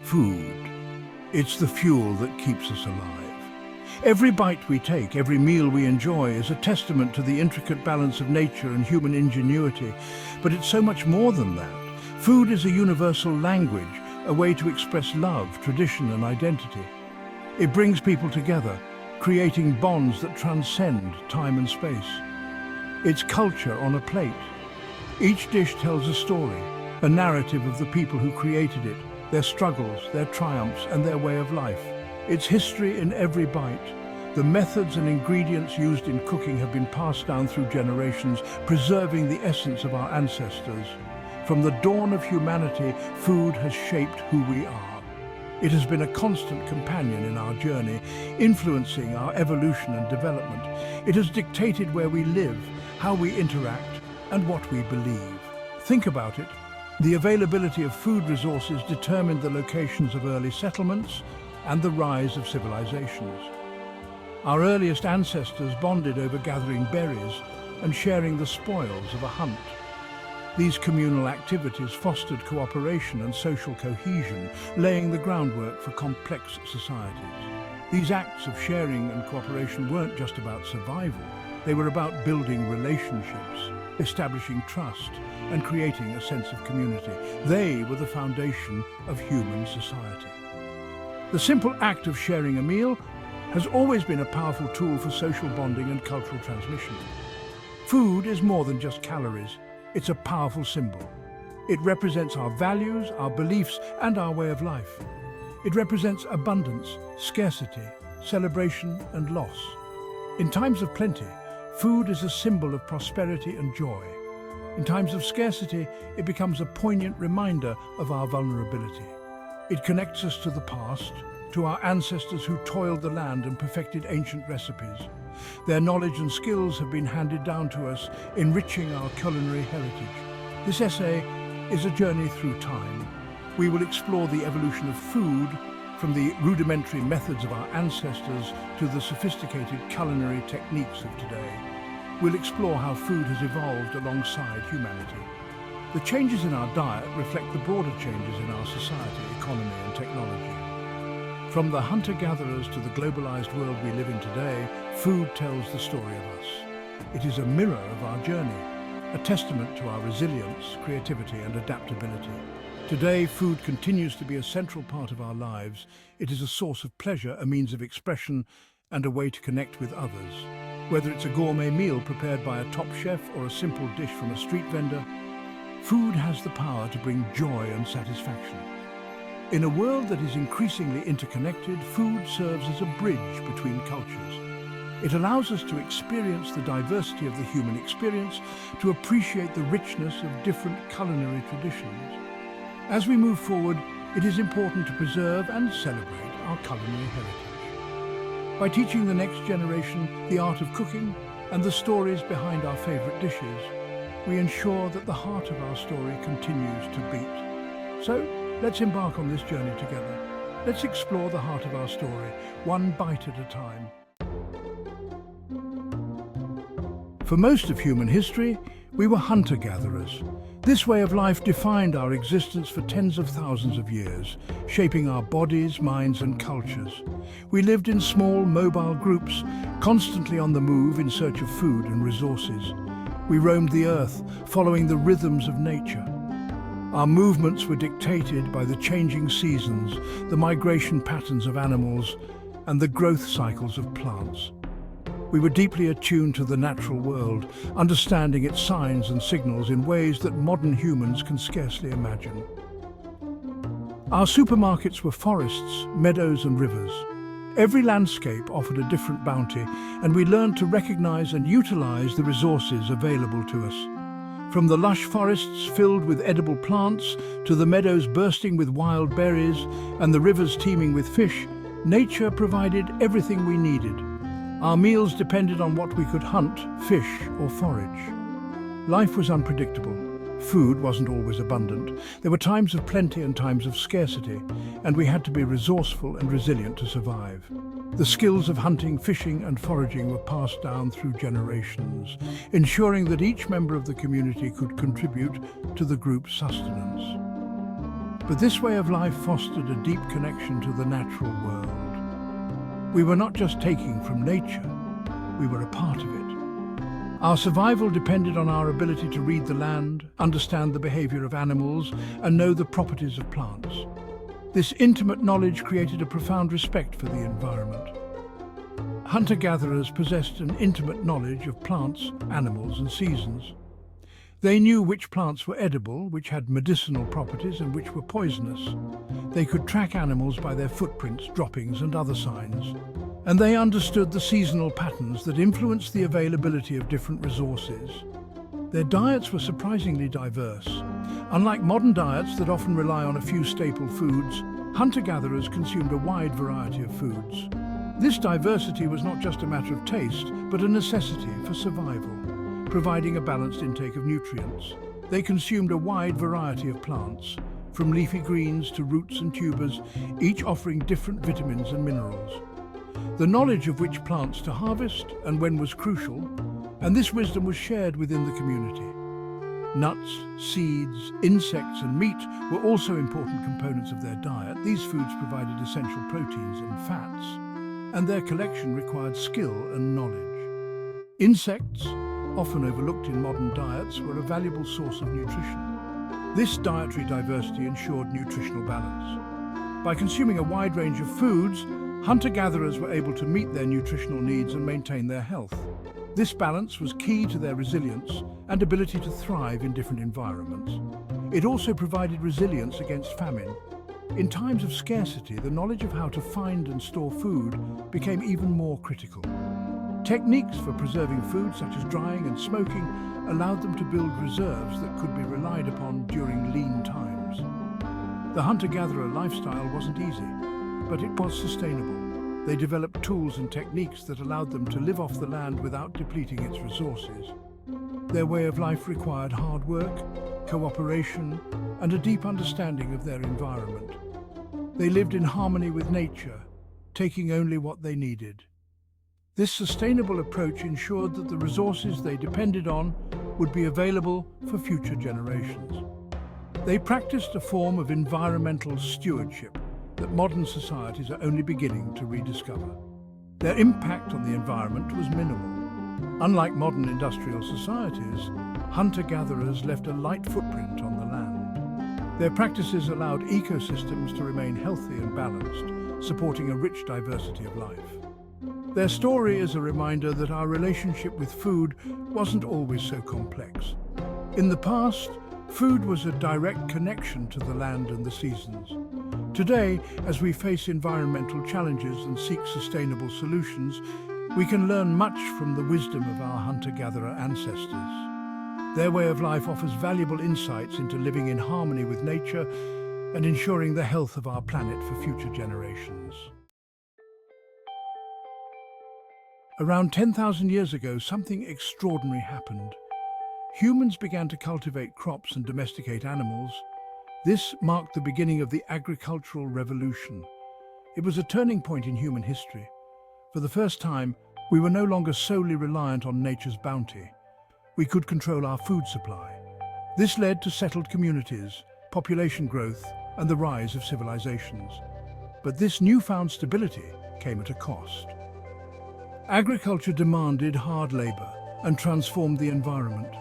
Food. It's the fuel that keeps us alive. Every bite we take, every meal we enjoy is a testament to the intricate balance of nature and human ingenuity. But it's so much more than that. Food is a universal language, a way to express love, tradition and identity. It brings people together, creating bonds that transcend time and space. It's culture on a plate. Each dish tells a story, a narrative of the people who created it, their struggles, their triumphs and their way of life. It's history in every bite. The methods and ingredients used in cooking have been passed down through generations, preserving the essence of our ancestors. From the dawn of humanity, food has shaped who we are. It has been a constant companion in our journey, influencing our evolution and development. It has dictated where we live, how we interact, and what we believe. Think about it. The availability of food resources determined the locations of early settlements and the rise of civilizations. Our earliest ancestors bonded over gathering berries and sharing the spoils of a hunt. These communal activities fostered cooperation and social cohesion, laying the groundwork for complex societies. These acts of sharing and cooperation weren't just about survival. They were about building relationships, establishing trust, and creating a sense of community. They were the foundation of human society. The simple act of sharing a meal has always been a powerful tool for social bonding and cultural transmission. Food is more than just calories. It's a powerful symbol. It represents our values, our beliefs, and our way of life. It represents abundance, scarcity, celebration, and loss. In times of plenty, food is a symbol of prosperity and joy. In times of scarcity, it becomes a poignant reminder of our vulnerability. It connects us to the past, to our ancestors who toiled the land and perfected ancient recipes. Their knowledge and skills have been handed down to us, enriching our culinary heritage. This essay is a journey through time. We will explore the evolution of food, from the rudimentary methods of our ancestors to the sophisticated culinary techniques of today. We'll explore how food has evolved alongside humanity. The changes in our diet reflect the broader changes in our society, economy and technology. From the hunter-gatherers to the globalized world we live in today, food tells the story of us. It is a mirror of our journey, a testament to our resilience, creativity and adaptability. Today, food continues to be a central part of our lives. It is a source of pleasure, a means of expression, and a way to connect with others. Whether it's a gourmet meal prepared by a top chef or a simple dish from a street vendor, food has the power to bring joy and satisfaction. In a world that is increasingly interconnected, food serves as a bridge between cultures. It allows us to experience the diversity of the human experience, to appreciate the richness of different culinary traditions. As we move forward, it is important to preserve and celebrate our culinary heritage. By teaching the next generation the art of cooking and the stories behind our favorite dishes, we ensure that the heart of our story continues to beat. So, let's embark on this journey together. Let's explore the heart of our story, one bite at a time. For most of human history, we were hunter-gatherers. This way of life defined our existence for tens of thousands of years, shaping our bodies, minds and cultures. We lived in small, mobile groups, constantly on the move in search of food and resources. We roamed the earth, following the rhythms of nature. Our movements were dictated by the changing seasons, the migration patterns of animals, and the growth cycles of plants. We were deeply attuned to the natural world, understanding its signs and signals in ways that modern humans can scarcely imagine. Our supermarkets were forests, meadows and rivers. Every landscape offered a different bounty, and we learned to recognize and utilize the resources available to us. From the lush forests filled with edible plants, to the meadows bursting with wild berries, and the rivers teeming with fish, nature provided everything we needed. Our meals depended on what we could hunt, fish or forage. Life was unpredictable. Food wasn't always abundant. There were times of plenty and times of scarcity, and we had to be resourceful and resilient to survive. The skills of hunting, fishing and foraging were passed down through generations, ensuring that each member of the community could contribute to the group's sustenance. But this way of life fostered a deep connection to the natural world. We were not just taking from nature, we were a part of it. Our survival depended on our ability to read the land, understand the behavior of animals, and know the properties of plants. This intimate knowledge created a profound respect for the environment. Hunter-gatherers possessed an intimate knowledge of plants, animals, and seasons. They knew which plants were edible, which had medicinal properties, and which were poisonous. They could track animals by their footprints, droppings, and other signs. And they understood the seasonal patterns that influenced the availability of different resources. Their diets were surprisingly diverse. Unlike modern diets that often rely on a few staple foods, hunter-gatherers consumed a wide variety of foods. This diversity was not just a matter of taste, but a necessity for survival, providing a balanced intake of nutrients. They consumed a wide variety of plants, from leafy greens to roots and tubers, each offering different vitamins and minerals. The knowledge of which plants to harvest and when was crucial, and this wisdom was shared within the community. Nuts, seeds, insects and meat were also important components of their diet. These foods provided essential proteins and fats, and their collection required skill and knowledge. Insects, often overlooked in modern diets, were a valuable source of nutrition. This dietary diversity ensured nutritional balance. By consuming a wide range of foods, hunter-gatherers were able to meet their nutritional needs and maintain their health. This balance was key to their resilience and ability to thrive in different environments. It also provided resilience against famine. In times of scarcity, the knowledge of how to find and store food became even more critical. Techniques for preserving food, such as drying and smoking, allowed them to build reserves that could be relied upon during lean times. The hunter-gatherer lifestyle wasn't easy, but it was sustainable. They developed tools and techniques that allowed them to live off the land without depleting its resources. Their way of life required hard work, cooperation, and a deep understanding of their environment. They lived in harmony with nature, taking only what they needed. This sustainable approach ensured that the resources they depended on would be available for future generations. They practiced a form of environmental stewardship that modern societies are only beginning to rediscover. Their impact on the environment was minimal. Unlike modern industrial societies, hunter-gatherers left a light footprint on the land. Their practices allowed ecosystems to remain healthy and balanced, supporting a rich diversity of life. Their story is a reminder that our relationship with food wasn't always so complex. In the past, food was a direct connection to the land and the seasons. Today, as we face environmental challenges and seek sustainable solutions, we can learn much from the wisdom of our hunter-gatherer ancestors. Their way of life offers valuable insights into living in harmony with nature and ensuring the health of our planet for future generations. Around 10,000 years ago, something extraordinary happened. Humans began to cultivate crops and domesticate animals. This marked the beginning of the agricultural revolution. It was a turning point in human history. For the first time, we were no longer solely reliant on nature's bounty. We could control our food supply. This led to settled communities, population growth, and the rise of civilizations. But this newfound stability came at a cost. Agriculture demanded hard labor and transformed the environment.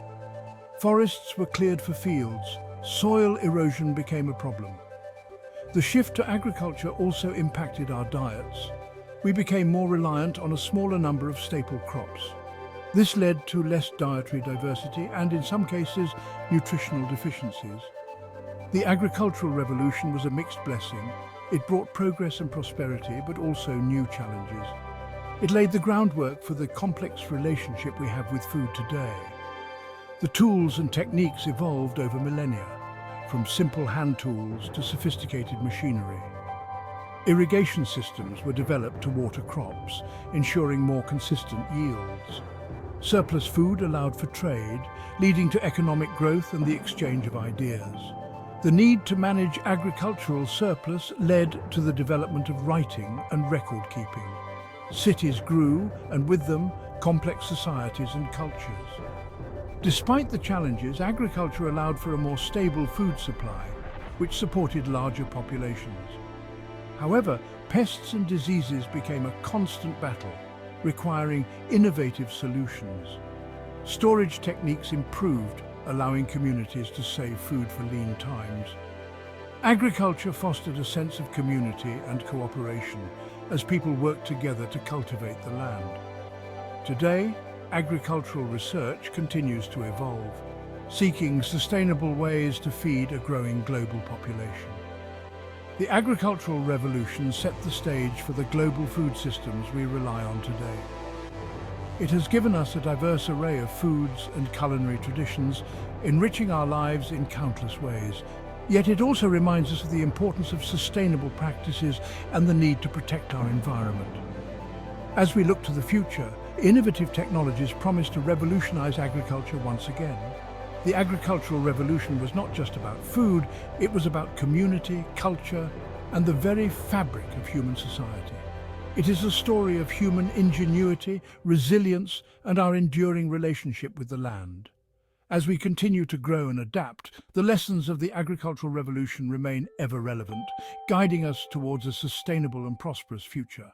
Forests were cleared for fields. Soil erosion became a problem. The shift to agriculture also impacted our diets. We became more reliant on a smaller number of staple crops. This led to less dietary diversity and, in some cases, nutritional deficiencies. The agricultural revolution was a mixed blessing. It brought progress and prosperity, but also new challenges. It laid the groundwork for the complex relationship we have with food today. The tools and techniques evolved over millennia, from simple hand tools to sophisticated machinery. Irrigation systems were developed to water crops, ensuring more consistent yields. Surplus food allowed for trade, leading to economic growth and the exchange of ideas. The need to manage agricultural surplus led to the development of writing and record-keeping. Cities grew, and with them, complex societies and cultures. Despite the challenges, agriculture allowed for a more stable food supply. which supported larger populations. However, pests and diseases became a constant battle, requiring innovative solutions. Storage techniques improved, allowing communities to save food for lean times. Agriculture fostered a sense of community and cooperation as people worked together to cultivate the land. Today, agricultural research continues to evolve, seeking sustainable ways to feed a growing global population. The agricultural revolution set the stage for the global food systems we rely on today. It has given us a diverse array of foods and culinary traditions, enriching our lives in countless ways. Yet it also reminds us of the importance of sustainable practices and the need to protect our environment. As we look to the future, innovative technologies promise to revolutionize agriculture once again. The agricultural revolution was not just about food, it was about community, culture, and the very fabric of human society. It is a story of human ingenuity, resilience, and our enduring relationship with the land. As we continue to grow and adapt, the lessons of the agricultural revolution remain ever relevant, guiding us towards a sustainable and prosperous future.